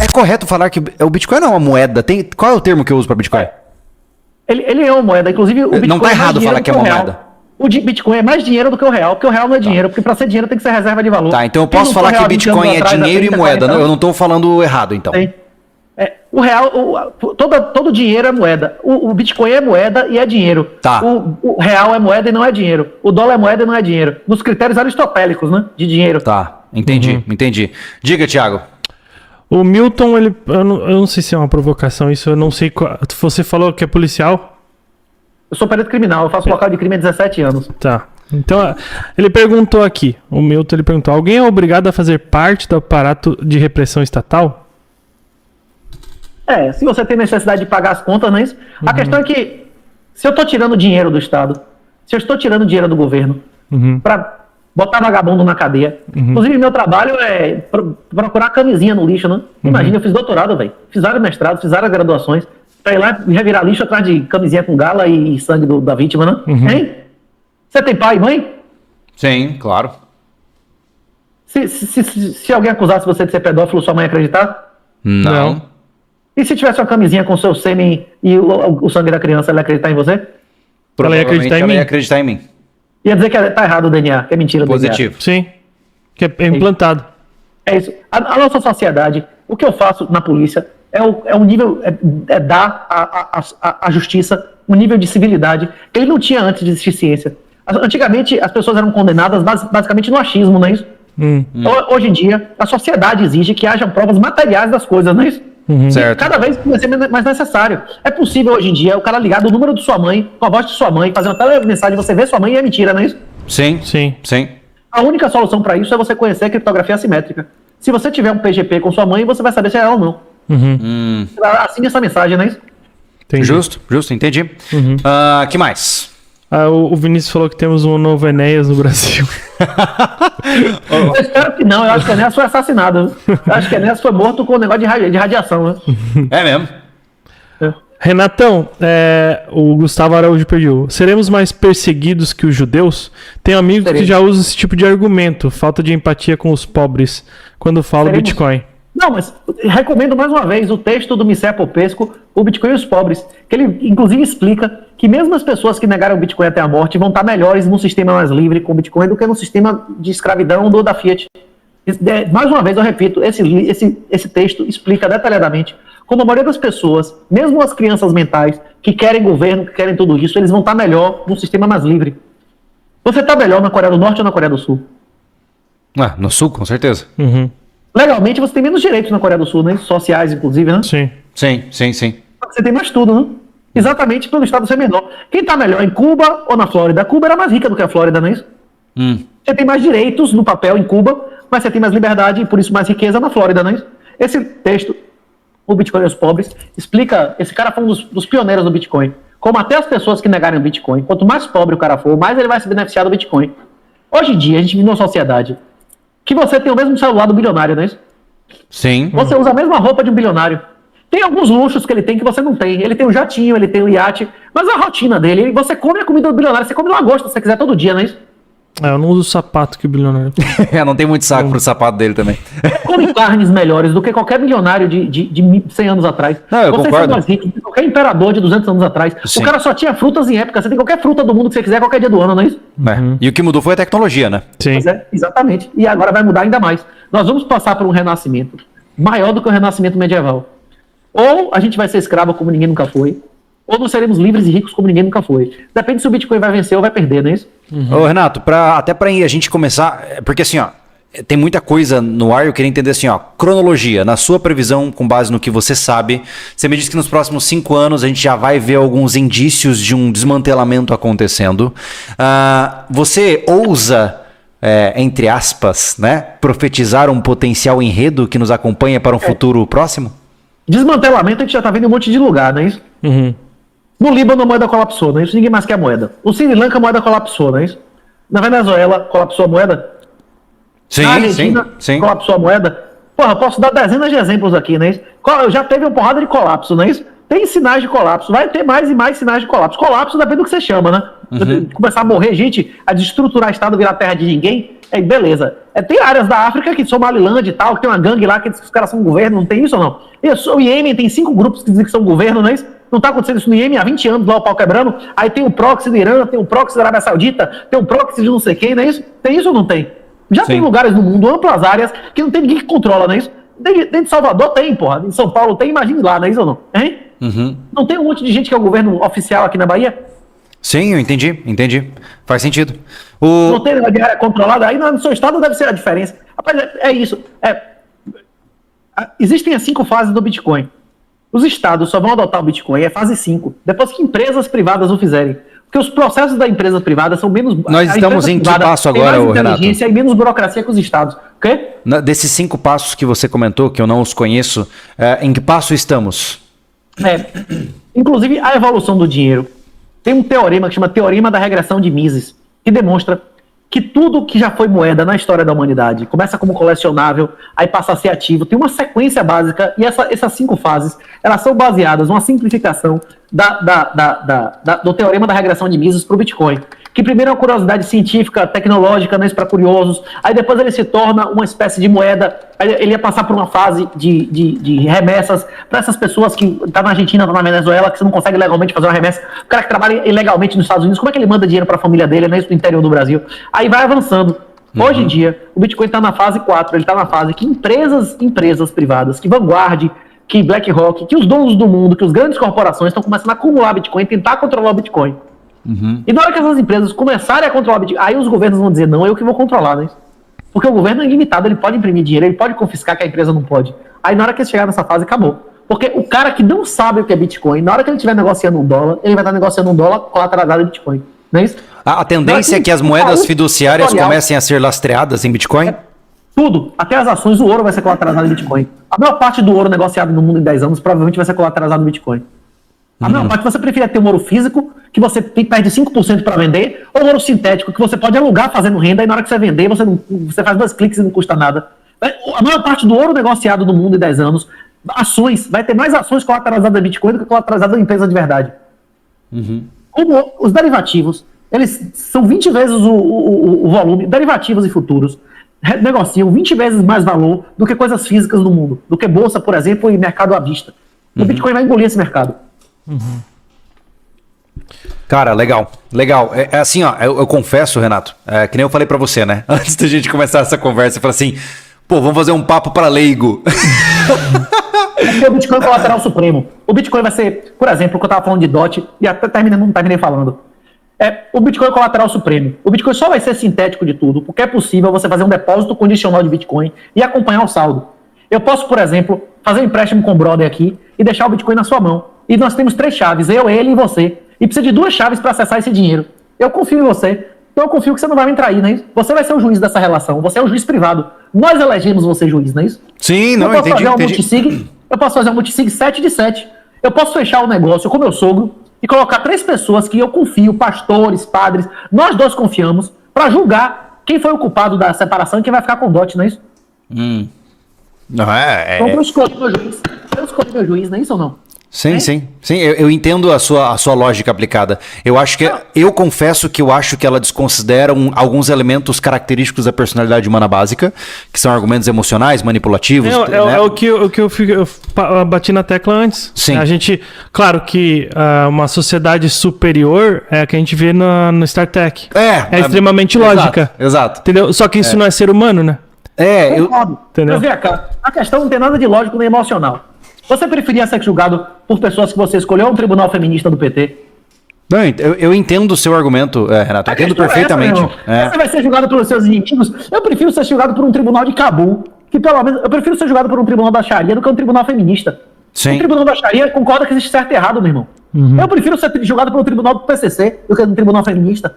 É correto falar que o Bitcoin não é uma moeda? Qual é o termo que eu uso para Bitcoin? Ele é uma moeda, inclusive o Bitcoin não tá errado falar que é uma moeda. O Bitcoin é mais dinheiro do que o real, porque o real não é dinheiro, porque para ser dinheiro tem que ser reserva de valor. Tá, então eu posso falar que Bitcoin é dinheiro e moeda, eu não tô falando errado, então. Sim. O real, todo dinheiro é moeda. O Bitcoin é moeda e é dinheiro. Tá. O real é moeda e não é dinheiro. O dólar é moeda e não é dinheiro. Nos critérios aristotélicos, né? De dinheiro. Tá, entendi. Diga, Thiago. O Milton, eu não sei se é uma provocação isso, eu não sei qual. Você falou que é policial? Eu sou perito criminal, eu faço local de crime há 17 anos. Tá. Então, ele perguntou aqui, o Milton, alguém é obrigado a fazer parte do aparato de repressão estatal? Se você tem necessidade de pagar as contas, não é isso? A questão é que, se eu estou tirando dinheiro do Estado, se eu estou tirando dinheiro do governo, para botar vagabundo na cadeia, inclusive meu trabalho é procurar camisinha no lixo, né? Imagina, eu fiz doutorado, velho. Fiz vários mestrados, fiz várias graduações, pra ir lá e revirar lixo atrás de camisinha com gala e sangue da vítima, né? Hein? Você tem pai e mãe? Sim, claro. Se alguém acusasse você de ser pedófilo, sua mãe ia acreditar? Não. E se tivesse uma camisinha com seu sêmen e o sangue da criança, ela ia acreditar em você? Ela ia acreditar em mim. Ia dizer que tá errado o DNA, que é mentira do Positivo. DNA. Sim. Que é implantado. É isso. A nossa sociedade, o que eu faço na polícia é dar à justiça um nível de civilidade que ele não tinha antes de existir ciência. Antigamente, as pessoas eram condenadas basicamente no achismo, não é isso? Hoje em dia, a sociedade exige que hajam provas materiais das coisas, não é isso? Certo. Cada vez vai ser mais necessário. É possível hoje em dia o cara ligar do número de sua mãe, com a voz de sua mãe, fazer uma telemensagem, você vê sua mãe e é mentira, não é isso? Sim. A única solução para isso é você conhecer a criptografia assimétrica. Se você tiver um PGP com sua mãe, você vai saber se é ela ou não. Assine essa mensagem, não é isso? Entendi. Justo, entendi. Que mais? O Vinícius falou que temos um novo Enéas no Brasil. Eu espero que não, eu acho que o Enéas foi assassinado. Eu acho que o Enéas foi morto com um negócio de radiação, né? É mesmo. Renatão, o Gustavo Araújo pediu. Seremos mais perseguidos que os judeus? Tem amigos que já usam esse tipo de argumento, falta de empatia com os pobres, quando fala Bitcoin. Não, mas recomendo mais uma vez o texto do Michel Popesco, O Bitcoin e os Pobres, que ele inclusive explica que mesmo as pessoas que negaram o Bitcoin até a morte vão estar melhores num sistema mais livre com o Bitcoin do que no sistema de escravidão da Fiat. Mais uma vez eu repito, esse texto explica detalhadamente como a maioria das pessoas, mesmo as crianças mentais, que querem governo, que querem tudo isso, eles vão estar melhor num sistema mais livre. Você está melhor na Coreia do Norte ou na Coreia do Sul? No Sul, com certeza. Legalmente você tem menos direitos na Coreia do Sul, né? Sociais, inclusive, né? Sim. Você tem mais tudo, né? Exatamente pelo estado ser menor. Quem está melhor, em Cuba ou na Flórida? Cuba era mais rica do que a Flórida, não é isso? Você tem mais direitos no papel em Cuba, mas você tem mais liberdade e por isso mais riqueza na Flórida, não é isso? Esse texto, O Bitcoin e os Pobres, explica... Esse cara foi um dos pioneiros do Bitcoin. Como até as pessoas que negarem o Bitcoin, quanto mais pobre o cara for, mais ele vai se beneficiar do Bitcoin. Hoje em dia, a gente vive numa sociedade que você tem o mesmo celular do bilionário, não é isso? Sim. Você usa a mesma roupa de um bilionário. Tem alguns luxos que ele tem que você não tem. Ele tem um jatinho, ele tem um iate, mas a rotina dele, você come a comida do bilionário, você come lagosta se você quiser todo dia, não é isso? Eu não uso o sapato que o bilionário tem. Não tem muito saco pro sapato dele também. Come carnes melhores do que qualquer milionário de 100 anos atrás. Eu Vocês concordo. são mais ricos do que qualquer imperador de 200 anos atrás. Sim. O cara só tinha frutas em época. Você tem qualquer fruta do mundo que você quiser qualquer dia do ano, não é isso? E o que mudou foi a tecnologia, né? Sim. Pois é, exatamente. E agora vai mudar ainda mais. Nós vamos passar por um renascimento maior do que o renascimento medieval. Ou a gente vai ser escravo como ninguém nunca foi, ou nós seremos livres e ricos como ninguém nunca foi. Depende se o Bitcoin vai vencer ou vai perder, não é isso? Ô, Renato, até pra a gente começar, porque assim, ó, tem muita coisa no ar, eu queria entender assim, ó, cronologia, na sua previsão, com base no que você sabe, você me disse que nos próximos 5 anos a gente já vai ver alguns indícios de um desmantelamento acontecendo. Você ousa, entre aspas, né, profetizar um potencial enredo que nos acompanha para um futuro próximo? Desmantelamento a gente já tá vendo em um monte de lugar, não é isso? No Líbano a moeda colapsou, não é isso? Ninguém mais quer moeda. No Sri Lanka a moeda colapsou, não é isso? Na Venezuela colapsou a moeda? Na Argentina colapsou a moeda? Porra, eu posso dar dezenas de exemplos aqui, não é isso? Já teve uma porrada de colapso, não é isso? Tem sinais de colapso, vai ter mais e mais sinais de colapso. Colapso depende do que você chama, né? Começar a morrer gente, a destruturar o Estado, virar terra de ninguém, beleza. Tem áreas da África que Somaliland e tal, que tem uma gangue lá que diz que os caras são governo, não tem isso ou não? O Iêmen tem 5 grupos que dizem que são governo, não é isso? Não tá acontecendo isso no Iêmen há 20 anos, lá o pau quebrando. Aí tem o proxy do Irã, tem o proxy da Arábia Saudita, tem o proxy de não sei quem, não é isso? Tem isso ou não tem? Já Sim. Tem lugares no mundo, amplas áreas, que não tem ninguém que controla, não é isso? Dentro de Salvador tem, porra. Em São Paulo tem, imagine lá, não é isso ou não? Hein? Uhum. Não tem um monte de gente que é o governo oficial aqui na Bahia? Sim, eu entendi. Faz sentido. Não tem de área controlada, aí no seu estado deve ser a diferença. Rapaz, é isso. Existem as 5 fases do Bitcoin. Os estados só vão adotar o Bitcoin, é fase 5, depois que empresas privadas o fizerem. Porque os processos da empresa privada são menos... Nós estamos em que passo agora, Renato? inteligência e menos burocracia que os estados. O quê? Desses 5 passos que você comentou, que eu não os conheço, em que passo estamos? Inclusive, a evolução do dinheiro. Tem um teorema que chama Teorema da Regressão de Mises, que demonstra que tudo que já foi moeda na história da humanidade, começa como colecionável, aí passa a ser ativo, tem uma sequência básica, e essas 5 fases, elas são baseadas numa simplificação do Teorema da Regressão de Mises para o Bitcoin. Que primeiro é uma curiosidade científica, tecnológica, né, para curiosos, aí depois ele se torna uma espécie de moeda, ele ia passar por uma fase de remessas para essas pessoas que estão na Argentina, estão na Venezuela, que você não consegue legalmente fazer uma remessa, o cara que trabalha ilegalmente nos Estados Unidos, como é que ele manda dinheiro para a família dele, né, isso no interior do Brasil? Aí vai avançando. Hoje em dia, o Bitcoin está na fase 4, ele está na fase que empresas privadas, que Vanguard, que BlackRock, que os donos do mundo, que as grandes corporações estão começando a acumular Bitcoin, tentar controlar o Bitcoin. E na hora que essas empresas começarem a controlar o Bitcoin, aí os governos vão dizer, não, eu que vou controlar, né? Porque o governo é ilimitado, ele pode imprimir dinheiro, ele pode confiscar que a empresa não pode. Aí na hora que eles chegar nessa fase, acabou. Porque o cara que não sabe o que é Bitcoin, na hora que ele estiver negociando um dólar, ele vai estar negociando um dólar colateralizado em Bitcoin. Não é isso? A tendência é que as moedas fiduciárias comecem a ser lastreadas em Bitcoin? Tudo, até as ações, o ouro vai ser colateralizado em Bitcoin. A maior parte do ouro negociado no mundo em 10 anos provavelmente vai ser colateralizado em Bitcoin. A maior parte você prefere ter um ouro físico, que você perde 5% para vender, ou um ouro sintético, que você pode alugar fazendo renda, e na hora que você vender, você faz 2 cliques e não custa nada. A maior parte do ouro negociado no mundo em 10 anos, ações, vai ter mais ações colateralizadas em Bitcoin do que colateralizadas em empresa de verdade. Como os derivativos, eles são 20 vezes o volume, derivativos e futuros, negociam 20 vezes mais valor do que coisas físicas no mundo, do que bolsa, por exemplo, e mercado à vista. O Bitcoin vai engolir esse mercado. Cara, legal. É assim, ó, eu confesso, Renato, que nem eu falei pra você, né? Antes da gente começar essa conversa, eu falei assim, pô, vamos fazer um papo para leigo. É o Bitcoin colateral supremo. O Bitcoin vai ser, por exemplo, o que eu tava falando de DOT, e até não terminei falando. O Bitcoin colateral supremo. O Bitcoin só vai ser sintético de tudo, porque é possível você fazer um depósito condicional de Bitcoin e acompanhar o saldo. Eu posso, por exemplo, fazer um empréstimo com o brother aqui e deixar o Bitcoin na sua mão. E nós temos 3 chaves, eu, ele e você. E precisa de 2 chaves para acessar esse dinheiro. Eu confio em você. Então eu confio que você não vai me trair, não é isso? Você vai ser o juiz dessa relação. Você é o juiz privado. Nós elegemos você juiz, não é isso? Sim, não, entendi. Eu posso fazer um multisig 7 de 7. Eu posso fechar o negócio com meu sogro e colocar 3 pessoas que eu confio, pastores, padres, nós 2 confiamos, para julgar quem foi o culpado da separação e quem vai ficar com o dote, não é isso? Não, Então eu escolhi meu juiz. Eu escolhi meu juiz, não é isso ou não? Sim. Eu entendo a sua lógica aplicada. Eu confesso que eu acho que ela desconsidera alguns elementos característicos da personalidade humana básica, que são argumentos emocionais, manipulativos. É o que eu bati na tecla antes. Sim. A gente, claro que uma sociedade superior é a que a gente vê no Star Trek. É extremamente lógica. Exato. Entendeu? Só que isso não é ser humano, né? Entendeu? Mas vem cá, a questão não tem nada de lógico nem emocional. Você preferia ser julgado por pessoas que você escolheu ou um tribunal feminista do PT? Não, eu entendo o seu argumento, Renato. Eu entendo perfeitamente. Você vai ser julgado pelos seus inimigos? Eu prefiro ser julgado por um tribunal de Cabul, que pelo menos eu prefiro ser julgado por um tribunal da Sharia do que um tribunal feminista. Sim. O tribunal da Sharia concorda que existe certo e errado, meu irmão. Eu prefiro ser julgado por um tribunal do PCC do que um tribunal feminista.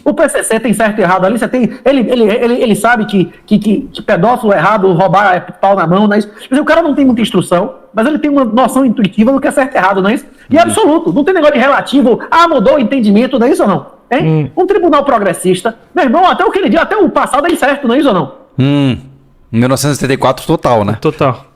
O PCC tem certo e errado ali, ele sabe que pedófilo é errado, roubar é pau na mão, não é isso? Mas o cara não tem muita instrução, mas ele tem uma noção intuitiva do que é certo e errado, não é isso? E é absoluto, não tem negócio de relativo, mudou o entendimento, não é isso ou não? Um tribunal progressista, meu irmão, até o que ele diz, até o passado é incerto, não é isso ou não? 1974 total, né? Total.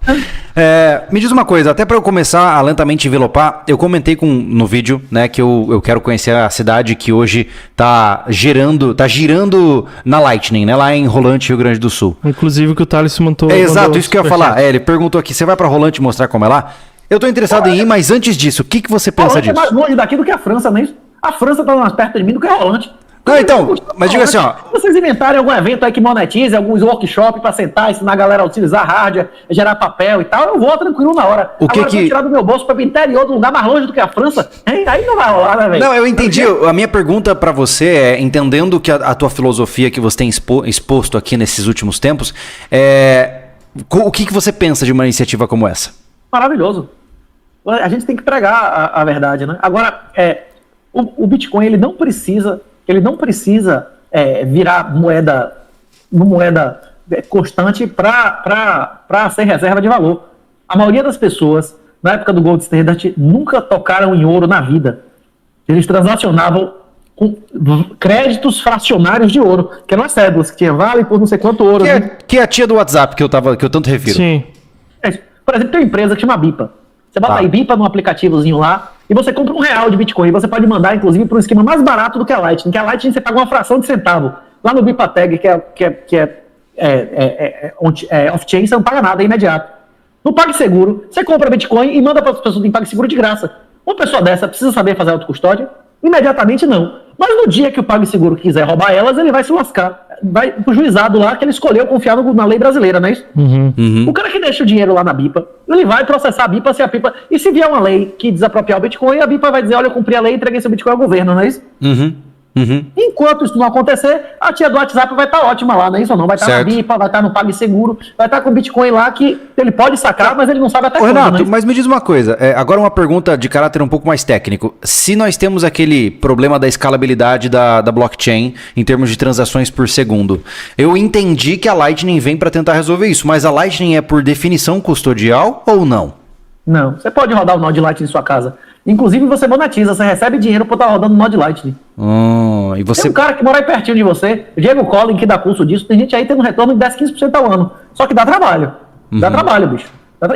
Me diz uma coisa, até para eu começar a lentamente envelopar, eu comentei no vídeo, né, que eu quero conhecer a cidade que hoje tá girando na Lightning, né, lá em Rolante, Rio Grande do Sul. Inclusive que o Thales montou. Exato, isso que eu ia falar. Ele perguntou aqui, você vai para Rolante mostrar como é lá? Eu tô interessado em ir, mas antes disso, o que você pensa disso? É mais longe daqui do que a França, não é isso? A França tá mais perto de mim do que a Rolante. Não, então, mas diga assim, ó. Se vocês inventarem algum evento aí que monetize, alguns workshops pra sentar, ensinar a galera a utilizar hardware, gerar papel e tal, eu vou tranquilo na hora. Agora, se eu tirar do meu bolso pra ir pro interior, do lugar mais longe do que a França, aí não vai rolar, né, velho? Não, eu entendi. A minha pergunta pra você é, entendendo que a tua filosofia que você tem exposto aqui nesses últimos tempos, o que você pensa de uma iniciativa como essa? Maravilhoso. A gente tem que pregar a verdade, né? Agora, o Bitcoin, ele não precisa virar moeda constante para ser reserva de valor. A maioria das pessoas, na época do Gold Standard, nunca tocaram em ouro na vida. Eles transacionavam com créditos fracionários de ouro, que eram as cédulas, que tinha vale por não sei quanto ouro. Que é a tia do WhatsApp que eu tanto refiro. Sim. Por exemplo, tem uma empresa que chama Bipa. Você bota aí Bipa num aplicativozinho lá e você compra R$1 de Bitcoin. Você pode mandar, inclusive, para um esquema mais barato do que a Lightning. Que a Lightning você paga uma fração de centavo. Lá no Bipa Tag, que é off-chain, você não paga nada, é imediato. No PagSeguro, você compra Bitcoin e manda para as pessoas do PagSeguro de graça. Uma pessoa dessa precisa saber fazer autocustódia? Imediatamente não. Mas no dia que o PagSeguro quiser roubar elas, ele vai se lascar. Vai pro juizado lá que ele escolheu confiar na lei brasileira, não é isso? Uhum. O cara que deixa o dinheiro lá na BIPA, ele vai processar a BIPA se a BIPA... E se vier uma lei que desapropriar o Bitcoin, a BIPA vai dizer, olha, eu cumpri a lei e entreguei seu Bitcoin ao governo, não é isso? Enquanto isso não acontecer, a tia do WhatsApp vai estar ótima lá, não é isso ou não? Vai estar na BIPA, vai estar no PagSeguro, vai estar com o Bitcoin lá que ele pode sacar, mas ele não sabe até quando. Renato, mas me diz uma coisa, agora uma pergunta de caráter um pouco mais técnico. Se nós temos aquele problema da escalabilidade da blockchain em termos de transações por segundo, eu entendi que a Lightning vem para tentar resolver isso, mas a Lightning é por definição custodial ou não? Não, você pode rodar o Node Lightning em sua casa. Inclusive você monetiza, você recebe dinheiro por estar rodando o Node Lightning. E você... Tem um cara que mora aí pertinho de você, o Diego Collin, que dá curso disso, tem gente aí tendo um retorno de 10, 15% ao ano. Só que dá trabalho. Dá trabalho, bicho.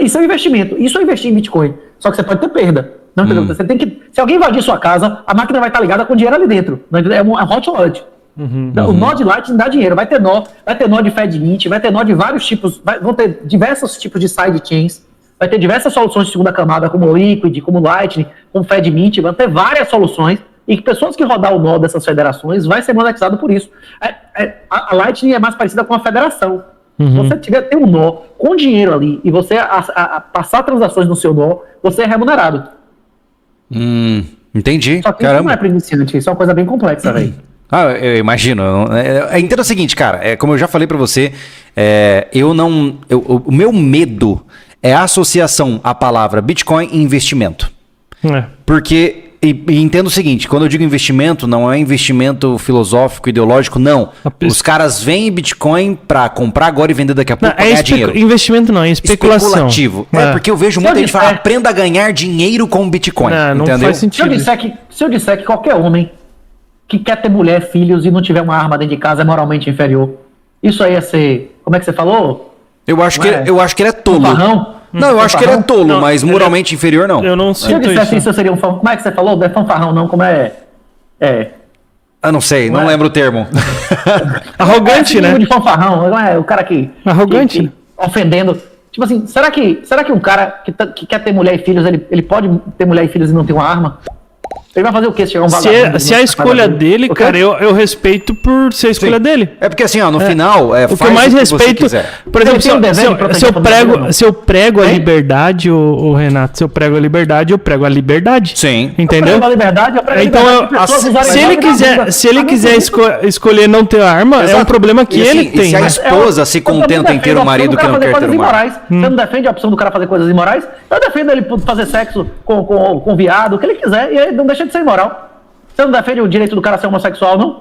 Isso é um investimento. Isso é investir em Bitcoin. Só que você pode ter perda. Não, entendeu? Você tem que... Se alguém invadir sua casa, a máquina vai estar ligada com dinheiro ali dentro. É um hot wallet. O Node Lightning dá dinheiro. Vai ter nó de FedMint, vai ter nó de vários tipos, vão ter diversos tipos de sidechains. Vai ter diversas soluções de segunda camada, como Liquid, como Lightning, como FedMint, vai ter várias soluções, e que pessoas que rodar o nó dessas federações vai ser monetizado por isso. A Lightning é mais parecida com a federação. Se você tem um nó com dinheiro ali, e você passar transações no seu nó, você é remunerado. Entendi. Só que isso não é para iniciante, isso é uma coisa bem complexa, velho. Eu imagino. Entenda o seguinte, cara, como eu já falei pra você, o meu medo é a associação à palavra Bitcoin e investimento. Porque, e entendo o seguinte, quando eu digo investimento, não é investimento filosófico, ideológico, não. Os caras vêm em Bitcoin pra comprar agora e vender daqui a pouco pra ganhar dinheiro. Investimento não, é especulação. Especulativo. Porque eu vejo muita gente falar, aprenda a ganhar dinheiro com Bitcoin. Não faz sentido. Se eu disser que qualquer homem que quer ter mulher, filhos e não tiver uma arma dentro de casa é moralmente inferior, isso aí ia ser... Como é que você falou? Eu acho que ele é tolo. Fanfarrão? Não, eu acho que ele é tolo, mas moralmente inferior não. Eu não sinto isso. Se eu dissesse isso, eu seria um fanfarrão. Como é que você falou? Não é fanfarrão não, como é... Eu não sei, não lembro o termo. Arrogante, né? De fanfarrão, não é o cara que... Arrogante. Que ofendendo... Tipo assim, será que um cara que quer ter mulher e filhos, ele pode ter mulher e filhos e não ter uma arma? Ele vai fazer o quê se chegar um vagabundo? Se é a escolha dele, cara, eu respeito por ser a escolha dele. É porque assim, ó, no final, o que eu mais respeito, por exemplo, se eu prego a liberdade, o Renato, se eu prego a liberdade, eu prego a liberdade. Sim. Entendeu? Eu prego a liberdade, eu prego a liberdade. Então, se ele quiser escolher não ter arma, é um problema que ele tem. E se a esposa se contenta em ter um marido que não quer ter uma arma? Você não defende a opção do cara fazer coisas imorais? Eu defendo ele fazer sexo com viado, o que ele quiser, e aí não deixa de ser imoral. Você não defende o direito do cara ser homossexual, não?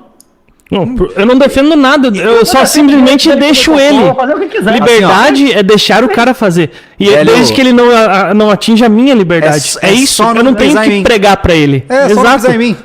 Eu não defendo nada, eu só simplesmente deixo ele. Fazer o que quiser. Liberdade é deixar o cara fazer. E desde que ele não atinja a minha liberdade. É isso, eu não tenho que pregar pra ele. Exato. Só em mim.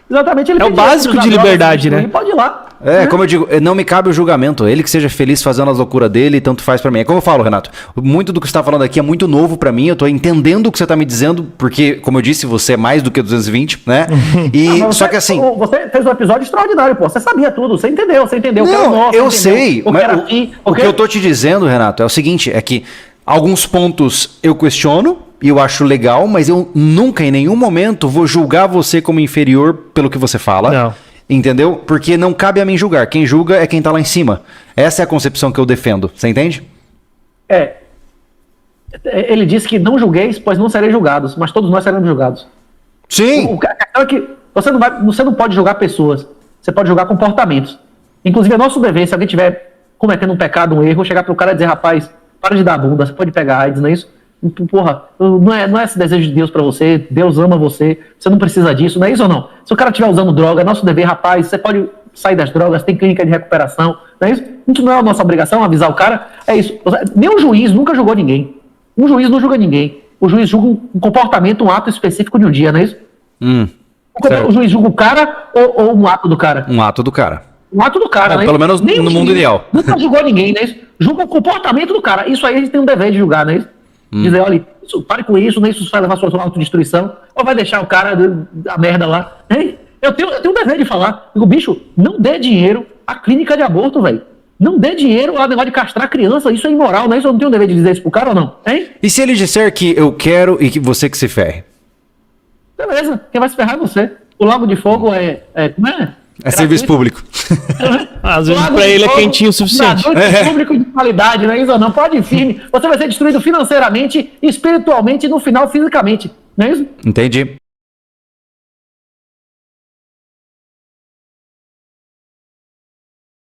Exatamente. Ele É o básico de liberdade, né? Pode ir lá. Como eu digo, não me cabe o julgamento. Ele que seja feliz fazendo as loucuras dele, tanto faz pra mim. É como eu falo, Renato. Muito do que você tá falando aqui é muito novo pra mim. Eu tô entendendo o que você tá me dizendo, porque, como eu disse, você é mais do que 220, né? E só que assim. Você fez um episódio extraordinário, pô. Você sabia tudo, você entendeu. Não, eu sei. O que eu tô te dizendo, Renato, é o seguinte: é que alguns pontos eu questiono e eu acho legal, mas eu nunca, em nenhum momento, vou julgar você como inferior pelo que você fala. Não. Entendeu? Porque não cabe a mim julgar. Quem julga é quem tá lá em cima. Essa é a concepção que eu defendo. Você entende? Ele disse que não julgueis, pois não sereis julgados, mas todos nós seremos julgados. Sim. A questão é que você não pode julgar pessoas, você pode julgar comportamentos. Inclusive, é nosso dever, se alguém estiver cometendo um pecado, um erro, chegar pro cara e dizer, rapaz, para de dar bunda, você pode pegar AIDS, não é isso? Porra, não é esse desejo de Deus pra você, Deus ama você, você não precisa disso, não é isso ou não? Se o cara estiver usando droga, é nosso dever, rapaz, você pode sair das drogas, tem clínica de recuperação, não é isso? Isso não é a nossa obrigação, avisar o cara, é isso. Nem o juiz nunca julgou ninguém. Um juiz não julga ninguém. O juiz julga um comportamento, um ato específico de um dia, não é isso? O juiz julga o cara ou um ato do cara? Um ato do cara. Um ato do cara, né? Pelo menos no mundo ideal. Nunca julgou ninguém, né? Julga o comportamento do cara. Isso aí a gente tem um dever de julgar, né? Dizer, olha, pare com isso, né? Isso vai levar a sua autodestruição, ou vai deixar o cara a merda lá. Hein? Eu tenho um dever de falar. Digo, bicho, não dê dinheiro à clínica de aborto, velho. Não dê dinheiro ao negócio de castrar a criança. Isso é imoral, né? Isso eu não tenho o dever de dizer isso pro cara ou não? Hein? E se ele disser que eu quero e que você que se ferre? Beleza, quem vai se ferrar é você. O Lago de Fogo como é? É serviço público. Às vezes pra ele é quentinho o suficiente. Público de qualidade, não é isso ou não? Pode ir firme. Você vai ser destruído financeiramente, espiritualmente e no final fisicamente. Não é isso? Entendi.